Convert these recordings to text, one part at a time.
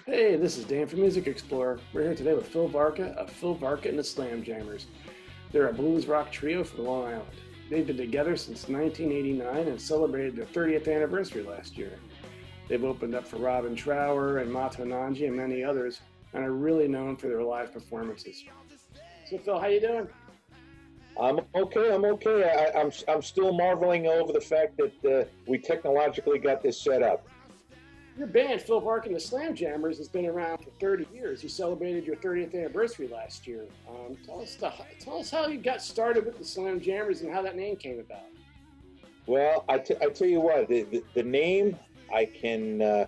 Hey, this is Dan from MusicXplorer. We're here today with Phil Varca of Phil Varca and the SlamJammers. They're a blues rock trio from Long Island. They've been together since 1989 and celebrated their 30th anniversary last year. They've opened up for Robin Trower and Mato Nanji and many others, and are really known for their live performances. So Phil, how you doing? I'm okay. I'm still marveling over the fact that we technologically got this set up. Your band, Phil Varca and the SlamJammers, has been around for 30 years. You celebrated your 30th anniversary last year. Tell us how you got started with the SlamJammers and how that name came about. Well, I tell you what, the name I can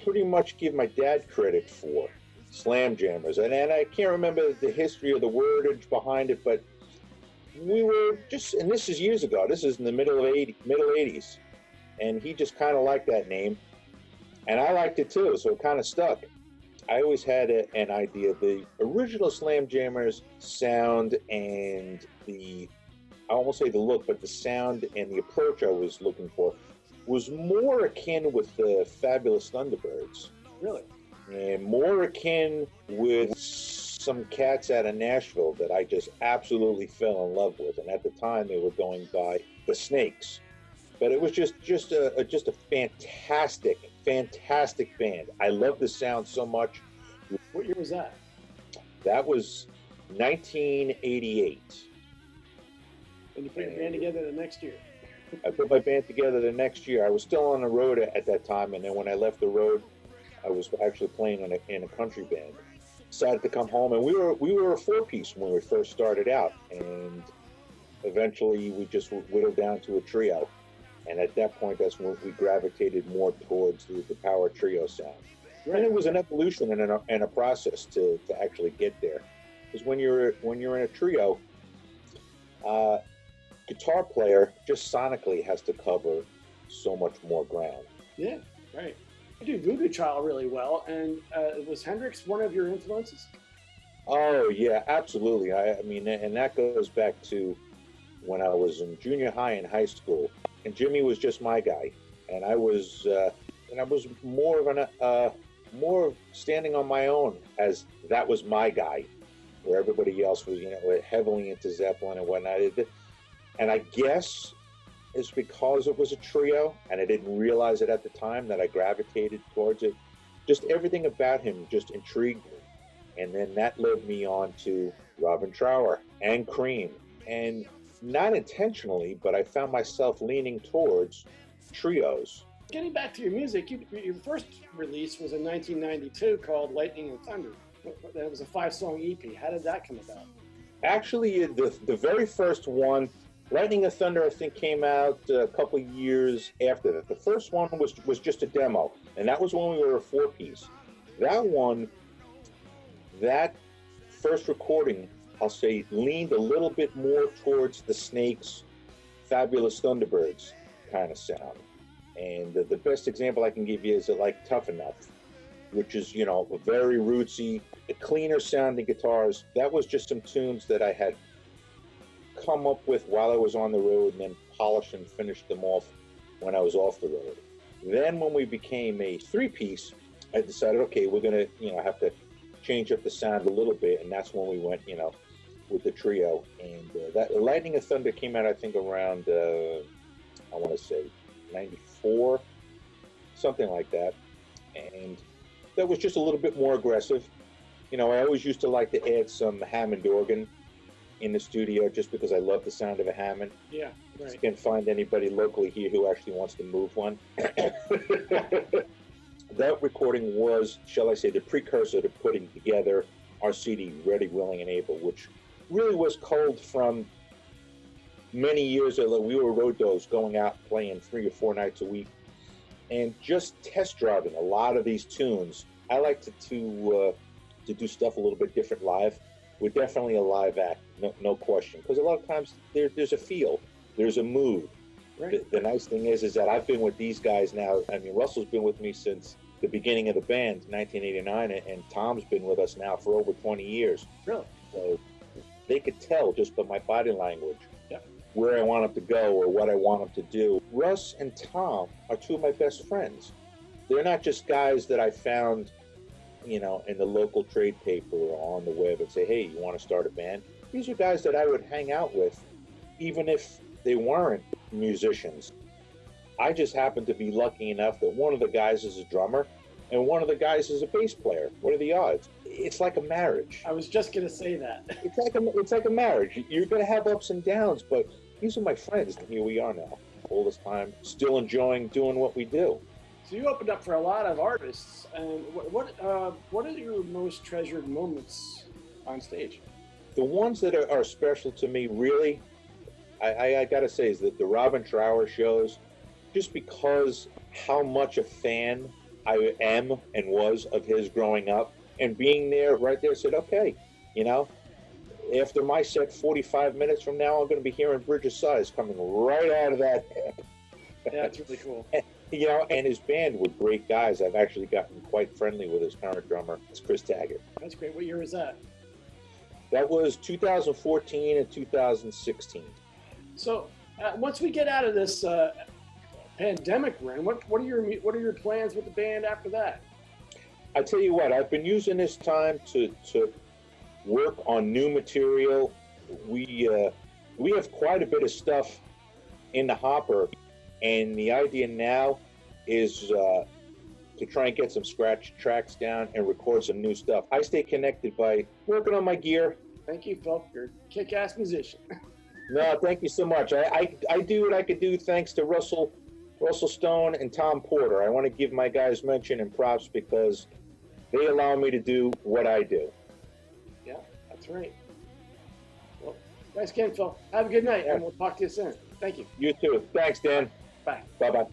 pretty much give my dad credit for, SlamJammers, and I can't remember the history of the wordage behind it, but we were just, and this is years ago. This is in the middle 80s, and he just kind of liked that name. And I liked it too, so it kind of stuck. I always had an idea. The original SlamJammers sound and I won't say the look, but the sound and the approach I was looking for was more akin with the Fabulous Thunderbirds. Really? And more akin with some cats out of Nashville that I just absolutely fell in love with. And at the time, they were going by the Snakes. But it was just a fantastic band. I love the sound so much. What year was that? That was 1988. And you put your band together the next year? I put my band together the next year. I was still on the road at that time, and then when I left the road, I was actually playing in a country band. Decided to come home, and we were a four-piece when we first started out, and eventually we just whittled down to a trio. And at that point, that's when we gravitated more towards the power trio sound. Right. And it was an evolution and a process to actually get there. Because when you're in a trio, guitar player just sonically has to cover so much more ground. Yeah, right. You do Voodoo Child really well, and was Hendrix one of your influences? Oh yeah, absolutely. I mean, and that goes back to when I was in junior high and high school. And Jimmy was just my guy, and I was more of standing on my own, as that was my guy, where everybody else was, heavily into Zeppelin and whatnot. And I guess it's because it was a trio, and I didn't realize it at the time that I gravitated towards it. Just everything about him just intrigued me, and then that led me on to Robin Trower and Cream, and not intentionally, but I found myself leaning towards trios. Getting back to your music, your first release was in 1992 called Lightning and Thunder. That was a 5-song EP. How did that come about? Actually, the very first one, Lightning and Thunder, I think came out a couple of years after that. The first one was just a demo, and that was when we were a four-piece. That first recording, I'll say, leaned a little bit more towards the Snakes, Fabulous Thunderbirds kind of sound. And the best example I can give you is like Tough Enough, which is, very rootsy, cleaner sounding guitars. That was just some tunes that I had come up with while I was on the road, and then polished and finished them off when I was off the road. Then when we became a three-piece, I decided, okay, we're going to, have to change up the sound a little bit, and that's when we went, with the trio. And that Lightning and Thunder came out, I think, around I want to say 94, something like that. And that was just a little bit more aggressive. I always used to like to add some Hammond organ in the studio just because I love the sound of a Hammond. Yeah, right. Just can't find anybody locally here who actually wants to move one. That recording was, shall I say, the precursor to putting together our CD, Ready, Willing, and Able, which really was culled from many years ago. We were road dogs going out playing 3 or 4 nights a week and just test driving a lot of these tunes. I like to do stuff a little bit different live. We're definitely a live act, no question, because a lot of times there's a feel, there's a mood. Right. The nice thing is that I've been with these guys now. I mean, Russell's been with me since the beginning of the band, 1989, and Tom's been with us now for over 20 years. Really? So they could tell just by my body language where I want them to go or what I want them to do. Russ and Tom are two of my best friends. They're not just guys that I found in the local trade paper or on the web and say, hey, you want to start a band? These are guys that I would hang out with, even if they weren't musicians. I just happen to be lucky enough that one of the guys is a drummer and one of the guys is a bass player. What are the odds? It's like a marriage. I was just going to say that. It's like a marriage. You're going to have ups and downs, but these are my friends, and here we are now, all this time, still enjoying doing what we do. So you opened up for a lot of artists, and what are your most treasured moments on stage? The ones that are special to me, really, I got to say, is that the Robin Trower shows, just because how much a fan I am and was of his growing up, and being there right there said, okay, after my set 45 minutes from now, I'm going to be hearing Bridge of Sighs coming right out of that hip. Yeah, that's really cool. And his band were great guys. I've actually gotten quite friendly with his current drummer. It's Chris Taggart. That's great. What year was that? That was 2014 and 2016. So once we get out of this pandemic we're in, what are your plans with the band after that? I tell you what, I've been using this time to work on new material. We have quite a bit of stuff in the hopper, and the idea now is to try and get some scratch tracks down and record some new stuff. I stay connected by working on my gear. Thank you, Phil. You're a kick-ass musician. No, thank you so much. I do what I could do thanks to Russell Stone and Tom Porter. I want to give my guys mention and props because they allow me to do what I do. Yeah, that's right. Well, thanks again, Phil. Have a good night, and we'll talk to you soon. Thank you. You too. Thanks, Dan. Bye. Bye-bye.